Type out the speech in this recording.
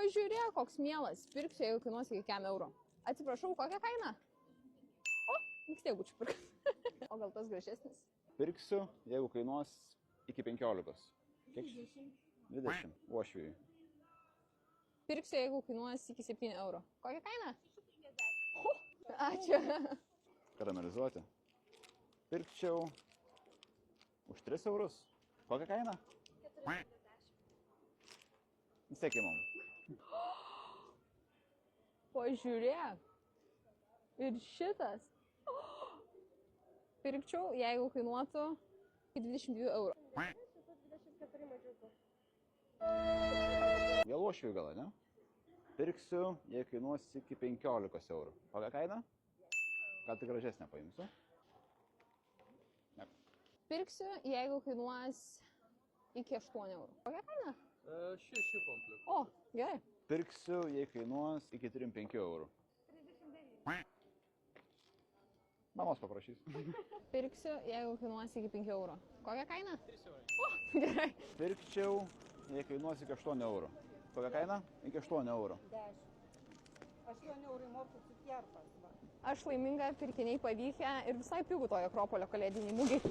Pažiūrėk, koks mielas. Pirksiu, jeigu kainuos iki 1 euro. Atsiprašau, kokią kainą? O, mikstėgučių pirk. O gal tas gražesnis? Pirksiu, jeigu kainuos iki 15. Kiek? 20. Uošviui. Pirksiu, jeigu kainuos iki 7 euro. Kokią kainą? 150. Ačiū. Karamelizuoti. Pirkčiau už 3 eurus. Kokią kainą? 450. Vis tiek įmam. Pažiūrėk. Ir šitas. Pirkčiau, jeigu kainuotų iki 22 eurų. Šitas 24 mažiau bus. Vėl uošviui gal, ne? Pirksiu, jei kainuos iki 15 eurų. Kokią kainą? Gal tik gražesnę paimsiu? Ne. Pirksiu, jeigu kainuos iki 8 eurų. Kokią kainą? 6 komplektų. O, gerai. Pirksiu, jei kainuos iki 3-5 eurų. 39. Mamos paprašys. Pirksiu, jeigu kainuos iki 5 eurų. Kokią kainą? 3 eurai. O, gerai. Pirkčiau, jei kainuos iki 8 eurų. Kokią kainą? Iki 8 eurų. 10. 8 eurai mokesčių kierpas. Aš laiminga, pirkiniai pavykę ir visai pigų toje Akropolio kalėdiniai mūgiai.